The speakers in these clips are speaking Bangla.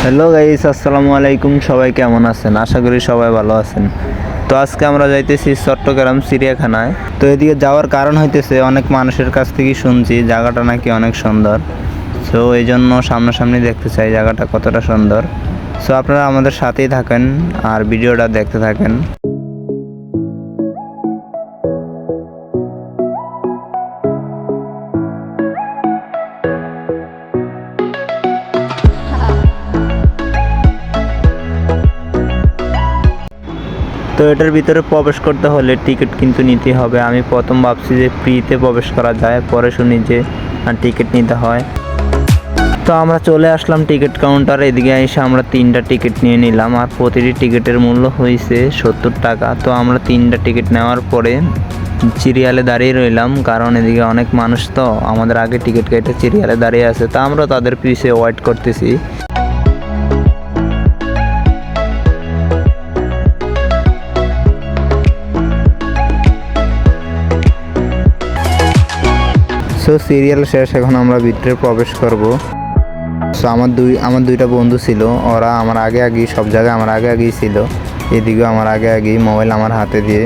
হ্যালো গাইস, আসসালামু আলাইকুম। সবাই কেমন আছেন? আশা করি সবাই ভালো আছেন। তো আজকে আমরা যাইতেছি চট্টগ্রাম চিড়িয়াখানায়। তো এদিকে যাওয়ার কারণ হইতেছে অনেক মানুষের কাছ থেকে শুনছি জায়গাটা নাকি অনেক সুন্দর। সো এই জন্য সামনাসামনি দেখতে চাই জায়গাটা কতটা সুন্দর। সো আপনারা আমাদের সাথেই থাকেন আর ভিডিওটা দেখতে থাকেন। তো এটার ভিতরে প্রবেশ করতে হলে টিকিট কিন্তু নিতে হবে। আমি প্রথম ভাবছি যে ফ্রিতে প্রবেশ করা যায়, পরে শুনি যে টিকিট নিতে হয়। তো আমরা চলে আসলাম টিকিট কাউন্টারে। এদিকে এসে আমরা 3টা টিকিট নিয়ে নিলাম আর প্রতিটি টিকিটের মূল্য হয়েছে 70 টাকা। তো আমরা 3টা টিকিট নেওয়ার পরে সিরিয়ালে দাঁড়িয়ে রইলাম, কারণ এদিকে অনেক মানুষ তো আমাদের আগে টিকিট কেটে সিরিয়ালে দাঁড়িয়ে আছে। তা আমরা তাদের পিছে ওয়েট করতেছি। সো সিরিয়াল শেষ, এখন আমরা ভিতরে প্রবেশ করব। সো আমার দুইটা বন্ধু ছিল, ওরা আমার আগেই সব জায়গায় আমার আগেই ছিল। এদিকেও আমার আগেই মোবাইল আমার হাতে দিয়ে।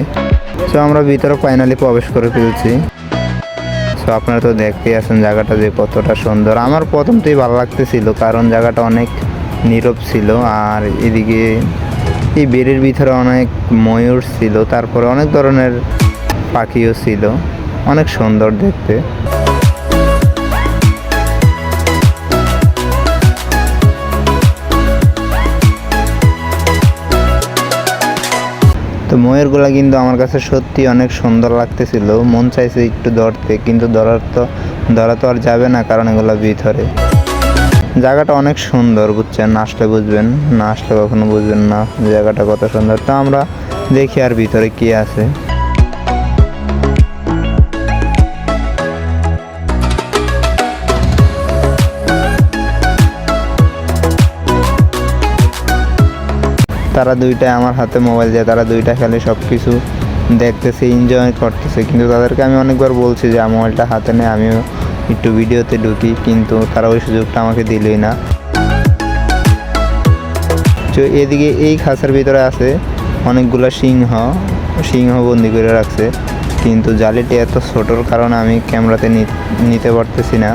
সো আমরা ভিতরে ফাইনালি প্রবেশ করে ফেলছি। সো আপনারা তো দেখতেই আছেন জায়গাটা যে কতটা সুন্দর। আমার প্রথমতেই ভালো লাগতেছিল, কারণ জায়গাটা অনেক নীরব ছিল। আর এদিকে এই বেড়ের ভিতরে অনেক ময়ূর ছিল, তারপরে অনেক ধরনের পাখিও ছিল, অনেক সুন্দর দেখতে। তো ময়ূরগুলা কিন্তু আমার কাছে সত্যি অনেক সুন্দর লাগতেছিল। মন চাইছে একটু ধরতে, কিন্তু ধরা তো আর যাবে না, কারণ এগুলো ভিতরে। জায়গাটা অনেক সুন্দর, বুঝছেন? আসলে বুঝবেন, না আসলে কখনো বুঝবেন না জায়গাটা কত সুন্দর। তো আমরা দেখি আর ভিতরে কি আছে। তারা দুইটাই আমার হাতে মোবাইল দিয়ে তারা দুইটা খেলে সব কিছু দেখতেছে, এনজয় করতেছে। কিন্তু তাদেরকে আমি অনেকবার বলছি যে মোবাইলটা হাতে নেই, আমিও একটু ভিডিওতে ঢুকি, কিন্তু তারা ওই সুযোগটা আমাকে দিলই না। তো এদিকে এই খাঁচার ভিতরে আছে অনেকগুলো সিংহ বন্দি করে রাখছে, কিন্তু জালিটি এত ছোটোর কারণে আমি ক্যামেরাতে নিতে পারতেছি না।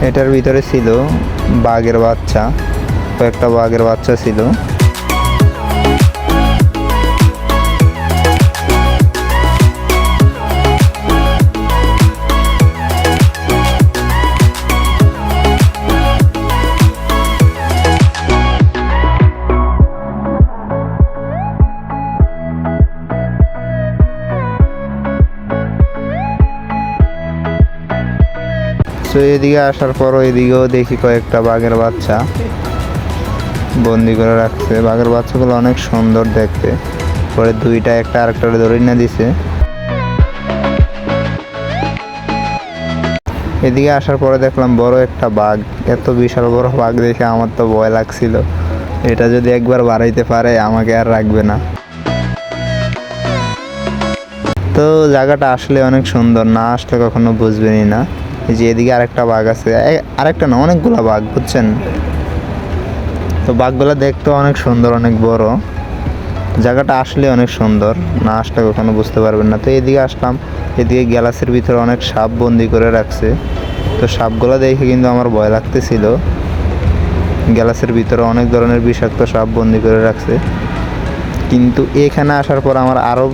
এটার ভিতরে ছিল বাঘের বাচ্চা, কয়েকটা বাঘের বাচ্চা ছিল। তো এদিকে আসার পরও এদিকেও দেখি কয়েকটা বাঘের বাচ্চা বন্দি করে রাখছে। বাঘের বাচ্চাগুলো অনেক সুন্দর দেখতে। পরে দুইটা একটা আরেকটা ধরে না দিছে। এদিকে আসার পরে দেখলাম বড় একটা বাঘ। এত বিশাল বড় বাঘ দেখে আমার তো ভয় লাগছিল, এটা যদি একবার বাড়াইতে পারে আমাকে আর রাখবে না। তো জায়গাটা আসলে অনেক সুন্দর, না আসলে কখনো বুঝবেনই না। এই যে এদিকে আরেকটা বাঘ আছে, আরেকটা না অনেকগুলো বাঘ, বুঝছেন? তো বাঘগুলো দেখতে অনেক সুন্দর, অনেক বড়। জায়গাটা আসলে অনেক সুন্দর, না আসলে কখনো বুঝতে পারবেন না। তো এদিকে আসলাম, এদিকে গ্যালাসের ভিতরে অনেক সাপ বন্দি করে রাখছে। তো সাপগুলো দেখে কিন্তু আমার ভয় লাগতেছিল। গ্যালাসের ভিতরে অনেক ধরনের বিষাক্ত সাপ বন্দি করে রাখছে, কিন্তু এখানে আসার পর আমার আরও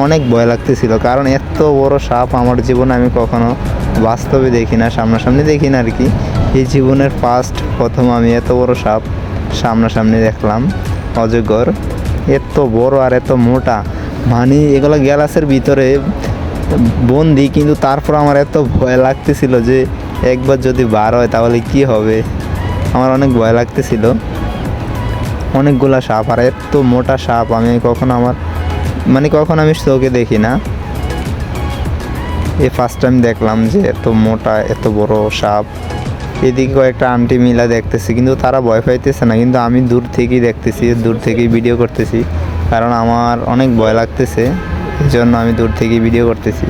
অনেক ভয় লাগতেছিল, কারণ এত বড় সাপ আমার জীবনে আমি কখনো বাস্তবে দেখি না, সামনাসামনি দেখি না আর কি। এই জীবনের প্রথম আমি এত বড় সাপ সামনাসামনি দেখলাম, অজগর। এত বড় আর এত মোটা, মানে এগুলো গ্যালাসের ভিতরে বন্দি, কিন্তু তারপর আমার এত ভয় লাগতেছিল যে একবার যদি বার হয় তাহলে কি হবে। আমার অনেক ভয় লাগতেছিল। অনেকগুলা সাপ, আর এত মোটা সাপ আমি কখনো আমি চোখে দেখি না। এই ফার্স্ট টাইম দেখলাম যে এত মোটা এত বড় সাপ এদিকে কয়েকটা আন্টি মিলা দেখতেছি, কিন্তু তারা ভয় পাইতেছে না, কিন্তু আমি দূর থেকেই দেখতেছি, দূর থেকেই ভিডিও করতেছি, কারণ আমার অনেক ভয় লাগতেছে, এই জন্য আমি দূর থেকেই ভিডিও করতেছি।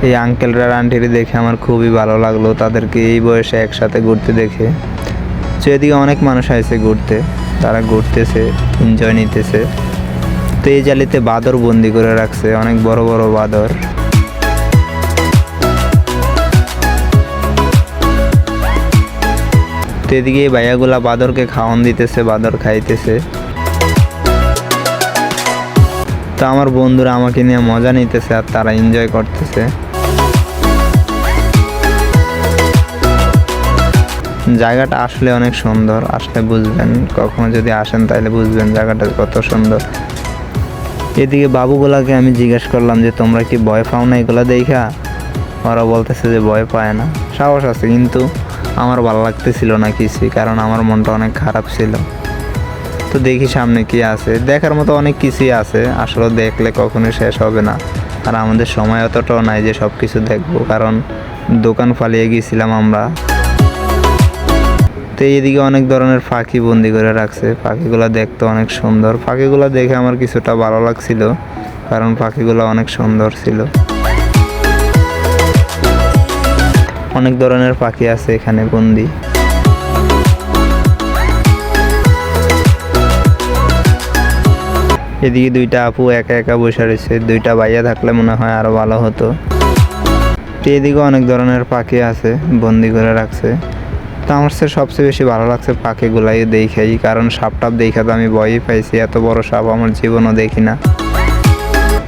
এই আঙ্কেলরা আন্টির দেখে আমার খুবই ভালো লাগলো, তাদেরকে এই বয়সে একসাথে ঘুরতে দেখে। তো এদিকে অনেক মানুষ আসছে ঘুরতে, তারা ঘুরতেছে, এনজয় নিতেছে। তো এই জালিতে বাদর বন্দি করে রাখছে, অনেক বড় বড় বাদর। তো এদিকে এই ভাইয়াগুলা বাদরকে খাওয়ান দিতেছে, বাদর খাইতেছে। তো আমার বন্ধুরা আমাকে নিয়ে মজা নিতেছে আর তারা এনজয় করতেছে। জায়গাটা আসলে অনেক সুন্দর, আসলে বুঝবেন, কখনো যদি আসেন তাহলে বুঝবেন জায়গাটা কত সুন্দর। এদিকে বাবুগুলাকে আমি জিজ্ঞেস করলাম যে তোমরা কি ভয় পাও না এগুলা দেখা? ওরা বলতেছে যে ভয় পায় না, সাহস আছে, কিন্তু আমার ভালো লাগতেছিল না কিছুই, কারণ আমার মনটা অনেক খারাপ ছিল। তো দেখি সামনে কি আছে, দেখার মতো অনেক কিছুই আছে, আসলে দেখলে কখনোই শেষ হবে না। আর আমাদের সময় অতটাও নাই যে সব কিছু দেখবো, কারণ দোকান ফালিয়ে গিয়েছিলাম আমরা। তো এইদিকে অনেক ধরনের পাখি বন্দি করে রাখছে, পাখিগুলো দেখতে অনেক সুন্দর। পাখিগুলো দেখে আমার কিছুটা ভালো লাগছিল, কারণ পাখিগুলো অনেক সুন্দর ছিল। অনেক ধরনের পাখি আছে এখানে বন্দি। এদিকে দুইটা আপু একা একা বসে রয়েছে, দুইটা ভাইয়া থাকলে মনে হয় আরো ভালো হতো। তো এদিকে অনেক ধরনের পাখি আছে, বন্দি করে রাখছে। তো আমার সবচেয়ে বেশি ভালো লাগছে পাখিগুলাই দেখাই, কারণ সাপ টাপ দেখা তো আমি ভয়ই পাইছি, এত বড় সাপ আমার জীবনও দেখি না।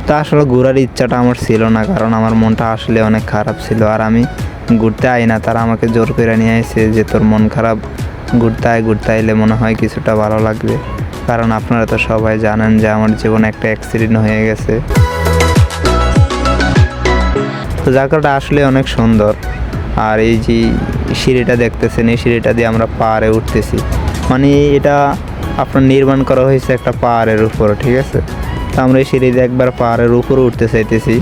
তা আসলে ঘোরার ইচ্ছাটা আমার ছিল না, কারণ আমার মনটা আসলে অনেক খারাপ ছিল। আর আমি ঘুরতে আই না, তারা আমাকে জোর করে নিয়ে আসছে যে তোর মন খারাপ, ঘুরতে আইলে মনে হয় কিছুটা ভালো লাগবে। কারণ আপনারা তো সবাই জানেন যে আমার জীবনে একটা অ্যাক্সিডেন্ট হয়ে গেছে। তো জায়গাটা আসলে অনেক সুন্দর। আর এই যে সিঁড়িটা দেখতেছেন, এই সিঁড়িটা দিয়ে আমরা পাহাড়ে উঠতেছি, মানে এটা আপনার নির্মাণ করা হয়েছে একটা পাহাড়ের উপর, ঠিক আছে। তো আমরা এই সিঁড়ি দিয়ে একবার পাহাড়ের উপরে উঠতে চাইতেছি,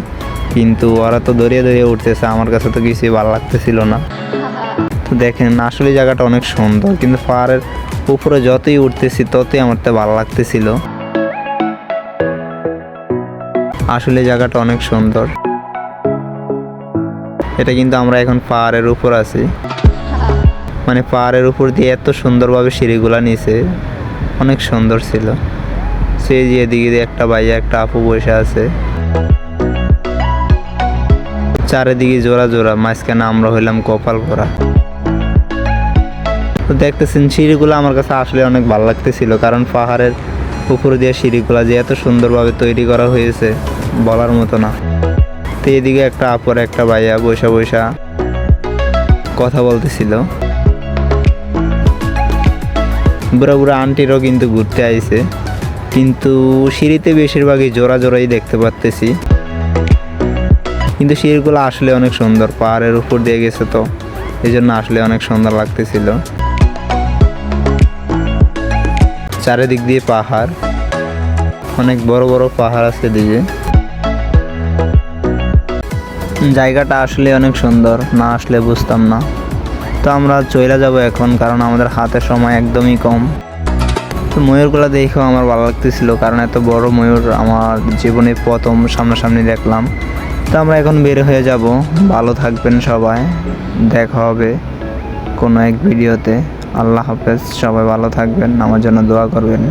কিন্তু ওরা তো দড়িয়ে দড়িয়ে উঠতেছে, আমার কাছে তো কিছুই ভালো লাগতেছিল না। তো দেখেন আসলে জায়গাটা অনেক সুন্দর, কিন্তু পাহাড়ের উপরে যতই উঠতেছি ততই আমার তো ভালো লাগতেছিল। আসলে জায়গাটা অনেক সুন্দর। এটা কিন্তু আমরা এখন পাহাড়ের উপর আছি, মানে পাহাড়ের উপর দিয়ে এত সুন্দরভাবে সিঁড়িগুলা নিচে, অনেক সুন্দর ছিল। সেই যে এদিকে একটা ভাইয়া একটা আপু বসে আছে, চারিদিকে জোড়া জোড়া, মাঝখানে আমরা হইলাম কপাল ভরা। তো দেখতেছেন সিঁড়িগুলো আমার কাছে আসলে অনেক ভালো লাগতেছিল, কারণ পাহাড়ের উপর দিয়ে সিঁড়িগুলা যে এত সুন্দরভাবে তৈরি করা হয়েছে বলার মতো না। তো এদিকে একটা আপুর একটা ভাইয়া বৈশা বৈশা কথা বলতেছিল। বুড়া বুড়া আন্টিরও কিন্তু ঘুরতে আইছে, কিন্তু সিঁড়িতে বেশিরভাগই জোড়া জোড়াই দেখতে পাচ্তেছি। কিন্তু সিঁড়িগুলো আসলে অনেক সুন্দর, পাহাড়ের উপর দিয়ে গেছে তো এই জন্য আসলে অনেক সুন্দর লাগতেছিল। চারিদিক দিয়ে পাহাড়, অনেক বড় বড় পাহাড় আছে দিকে। জায়গাটা আসলে অনেক সুন্দর, না আসলে বুঝতাম না। তো আমরা চলে যাব এখন, কারণ আমাদের হাতে সময় একদমই কম। তো ময়ূরগুলো দেখেও আমার ভালো লাগতেছিল, কারণ এত বড় ময়ূর আমার জীবনে প্রথম সামনাসামনি দেখলাম। তো আমরা এখন বের হয়ে যাব। ভালো থাকবেন সবাই, দেখা হবে কোনো এক ভিডিওতে। আল্লাহ হাফেজ, সবাই ভালো থাকবেন, আমার জন্য দোয়া করবেন।